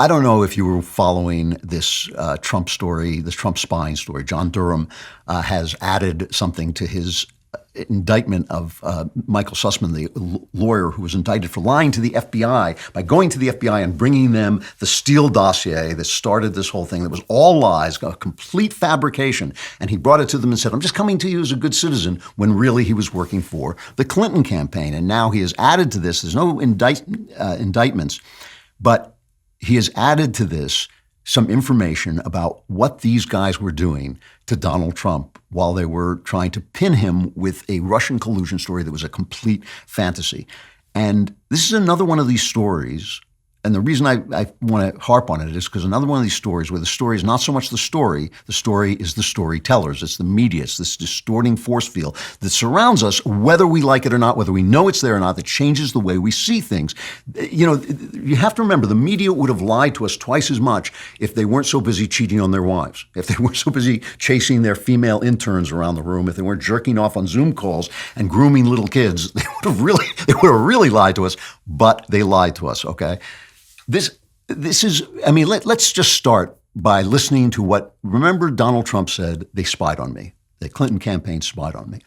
I don't know if you were following this Trump story, this Trump spying story. John Durham has added something to his indictment of Michael Sussman, the lawyer who was indicted for lying to the FBI by going to the FBI and bringing them the Steele dossier that started this whole thing that was all lies, a complete fabrication. And he brought it to them and said, I'm just coming to you as a good citizen, when really he was working for the Clinton campaign. And now he has added to this. There's no indictments, but he has added to this some information about what these guys were doing to Donald Trump while they were trying to pin him with a Russian collusion story that was a complete fantasy. And this is another one of these stories. And the reason I want to harp on it is because another one of these stories where the story is not so much the story is the storytellers. It's the media. It's this distorting force field that surrounds us, whether we like it or not, whether we know it's there or not, that changes the way we see things. You know, you have to remember the media would have lied to us twice as much if they weren't so busy cheating on their wives, if they weren't so busy chasing their female interns around the room, if they weren't jerking off on Zoom calls and grooming little kids. They would have really lied to us, but they lied to us, okay? This is, I mean, let's just start by listening to what, remember Donald Trump said, they spied on me. The Clinton campaign spied on me.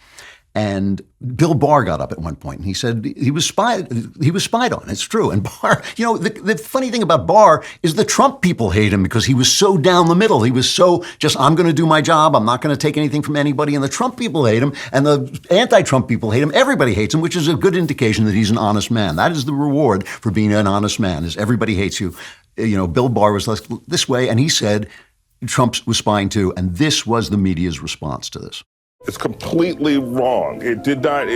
And Bill Barr got up at one point and he said he was spied on. It's true. And Barr, you know, the funny thing about Barr is the Trump people hate him because he was so down the middle. He was so just, I'm going to do my job. I'm not going to take anything from anybody. And the Trump people hate him and the anti-Trump people hate him. Everybody hates him, which is a good indication that he's an honest man. That is the reward for being an honest man, is everybody hates you. You know, Bill Barr was this way and he said Trump was spying too. And this was the media's response to this. It's completely wrong. It did not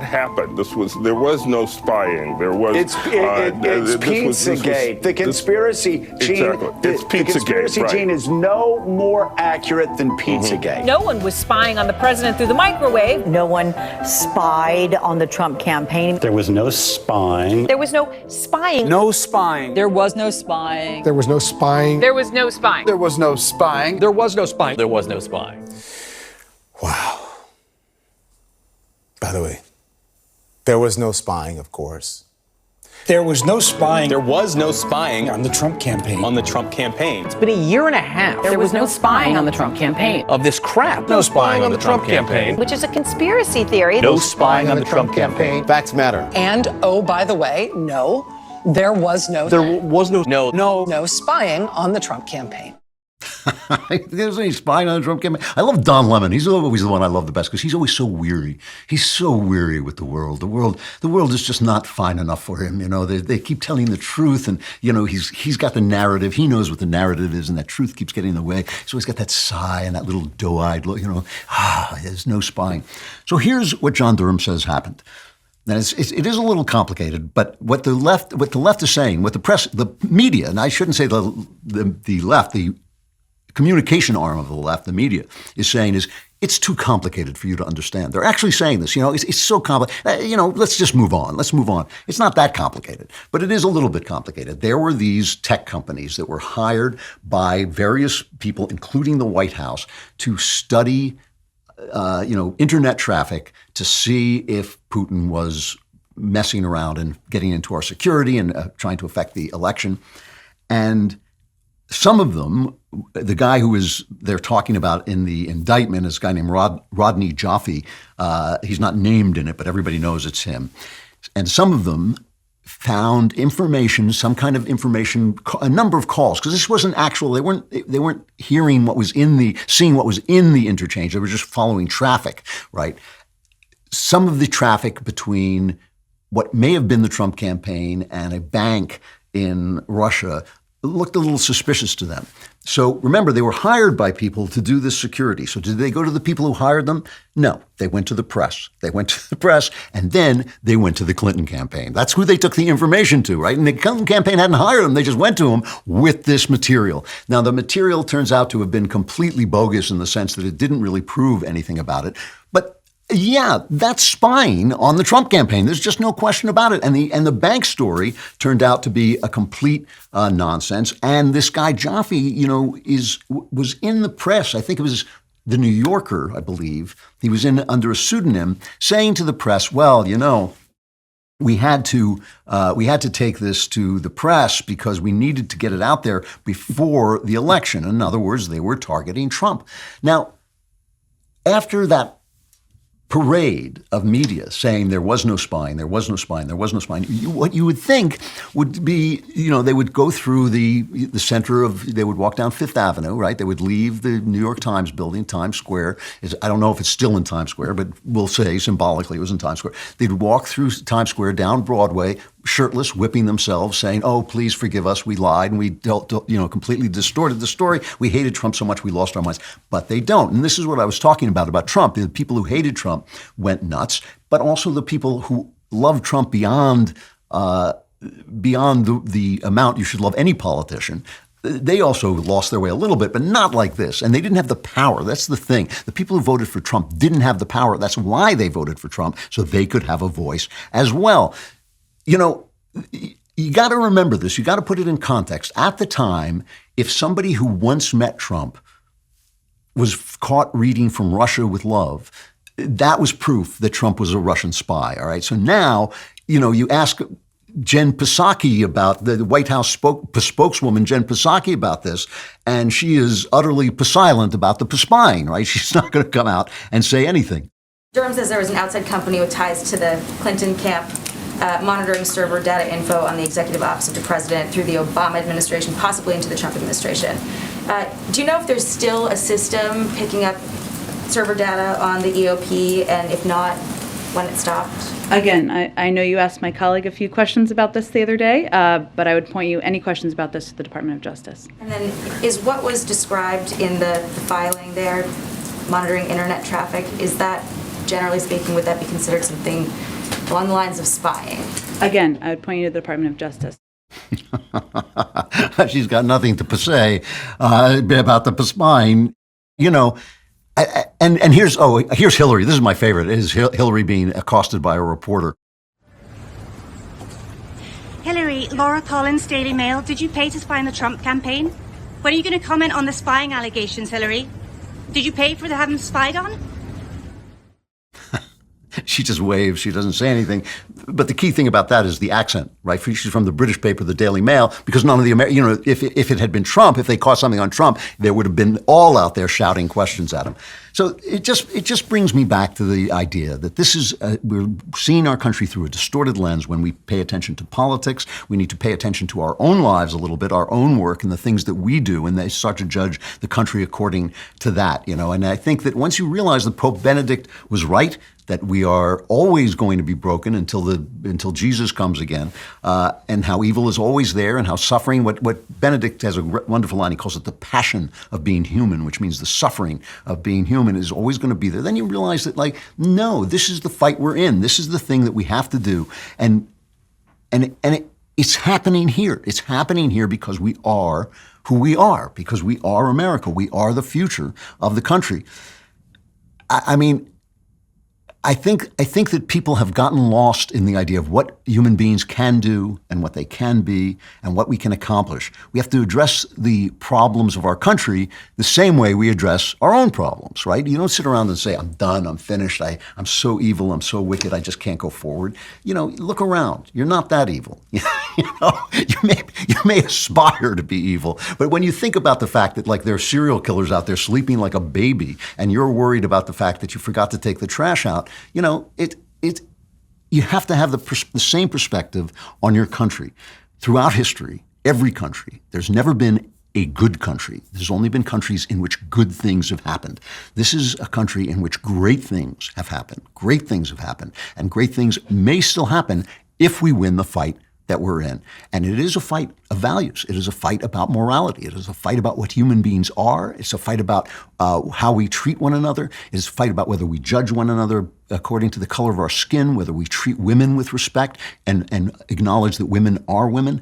happen. There was no spying. There was. It's Pizzagate. The conspiracy gene. Exactly. It's Pizzagate. The conspiracy gene is no more accurate than Pizzagate. No one was spying on the president through the microwave. No one spied on the Trump campaign. There was no spying. There was no spying. No spying. There was no spying. There was no spying. There was no spying. There was no spying. There was no spying. There was no spying. Wow. By the way, there was no spying, of course. There was no spying. There was no spying on the Trump campaign. on the Trump campaign. It's been a year and a half. There was no spying on the Trump campaign. Of this crap. No spying on the Trump campaign. Which is a conspiracy theory. No spying on the Trump campaign. Facts matter. And, oh, by the way, no, there was no spying on the Trump campald There's any spying on the Trump campaign. I love Don Lemon. He's always the one I love the best because he's always so weary. He's so weary with the world. The world is just not fine enough for him. You know, they keep telling the truth, and you know he's got the narrative. He knows what the narrative is, and that truth keeps getting in the way. So he's got that sigh and that little doe-eyed look. You know, there's no spying. So here's what John Durham says happened. Now, it is a little complicated, but what the left is saying, what the press, the media, and I shouldn't say the left, the communication arm of the left, the media, is saying is it's too complicated for you to understand. They're actually saying this, you know, it's so complicated. You know, let's just move on. Let's move on. It's not that complicated, but it is a little bit complicated. There were these tech companies that were hired by various people, including the White House, to study internet traffic to see if Putin was messing around and getting into our security and trying to affect the election. And some of them, the guy who they're talking about in the indictment is a guy named Rodney Jaffe. He's not named in it, but everybody knows it's him. And some of them found information, some kind of information, a number of calls, because this wasn't actual. They weren't hearing seeing what was in the interchange. They were just following traffic, right? Some of the traffic between what may have been the Trump campaign and a bank in Russia looked a little suspicious to them. So remember, they were hired by people to do this security. So did they go to the people who hired them? No, they went to the press. They went to the press, and then they went to the Clinton campaign. That's who they took the information to, right? And the Clinton campaign hadn't hired them. They just went to them with this material. Now, the material turns out to have been completely bogus in the sense that it didn't really prove anything about it. But yeah, that's spying on the Trump campaign. There's just no question about it. And the bank story turned out to be a complete nonsense. And this guy Jaffe, you know, was in the press. I think it was the New Yorker, I believe. He was under a pseudonym, saying to the press, well, you know, we had to take this to the press because we needed to get it out there before the election. In other words, they were targeting Trump. Now, after that parade of media saying there was no spying, there was no spying, there was no spying, what you would think would be, they would go through the center of, they would walk down Fifth Avenue, right? They would leave the New York Times building, Times Square. I don't know if it's still in Times Square, but we'll say symbolically it was in Times Square. They'd walk through Times Square, down Broadway, shirtless, whipping themselves, saying, "Oh, please forgive us. We lied and we completely distorted the story. We hated Trump so much we lost our minds." But they don't. And this is what I was talking about Trump. The people who hated Trump went nuts, but also the people who loved Trump beyond the amount you should love any politician. They also lost their way a little bit, but not like this. And they didn't have the power. That's the thing. The people who voted for Trump didn't have the power. That's why they voted for Trump, so they could have a voice as well. You got to remember this. You got to put it in context. At the time, if somebody who once met Trump was caught reading from Russia with love, that was proof that Trump was a Russian spy. All right. So now, you ask Jen Psaki about the White House spokeswoman, Jen Psaki, about this, and she is utterly silent about the spying. Right. She's not going to come out and say anything. Durham says there was an outside company with ties to the Clinton camp monitoring server data info on the executive office of the president through the Obama administration, possibly into the Trump administration. Do you know if there's still a system picking up server data on the EOP, and if not, when it stopped? Again, I know you asked my colleague a few questions about this the other day, but I would point you any questions about this to the Department of Justice. And then is what was described in the filing there, monitoring internet traffic, is that, generally speaking, would that be considered something along the lines of spying? Again, I would point you to the Department of Justice. She's got nothing to say about the spying. And here's Hillary. This is my favorite. It is Hillary being accosted by a reporter. Hillary, Laura Collins, Daily Mail. Did you pay to spy on the Trump campaign? When are you going to comment on the spying allegations, Hillary? Did you pay for having spied on? She just waves. She doesn't say anything. But the key thing about that is the accent, right? She's from the British paper, the Daily Mail, because none of the if it had been Trump, if they caught something on Trump, there would have been all out there shouting questions at him. So it just brings me back to the idea that this is we're seeing our country through a distorted lens when we pay attention to politics. We need to pay attention to our own lives a little bit, our own work, and the things that we do, and they start to judge the country according to that. And I think that once you realize that Pope Benedict was right, that we are always going to be broken until Jesus comes again, and how evil is always there, and how suffering. What Benedict has a wonderful line. He calls it the passion of being human, which means the suffering of being human is always going to be there. Then you realize that, no, this is the fight we're in. This is the thing that we have to do, and it's happening here. It's happening here because we are who we are, because we are America. We are the future of the country. I think that people have gotten lost in the idea of what human beings can do and what they can be and what we can accomplish. We have to address the problems of our country the same way we address our own problems, right? You don't sit around and say, "I'm done, I'm finished, I'm so evil, I'm so wicked, I just can't go forward." Look around. You're not that evil. You may aspire to be evil, but when you think about the fact that there are serial killers out there sleeping like a baby, and you're worried about the fact that you forgot to take the trash out, you have to have the same perspective on your country. Throughout history, every country, there's never been a good country. There's only been countries in which good things have happened. This is a country in which great things have happened. Great things have happened. And great things may still happen if we win the fight that we're in. And it is a fight of values. It is a fight about morality. It is a fight about what human beings are. It's a fight about how we treat one another. It is a fight about whether we judge one another according to the color of our skin, whether we treat women with respect and acknowledge that women are women.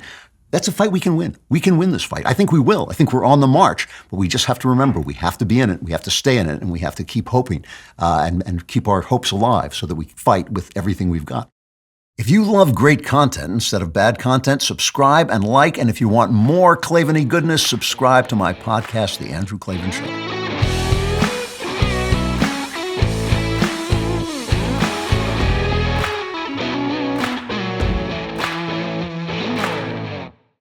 That's a fight we can win. We can win this fight. I think we will. I think we're on the march, but we just have to remember we have to be in it. We have to stay in it, and we have to keep hoping and keep our hopes alive so that we fight with everything we've got. If you love great content instead of bad content, subscribe and like. And if you want more Klavan-y goodness, subscribe to my podcast, The Andrew Klavan Show.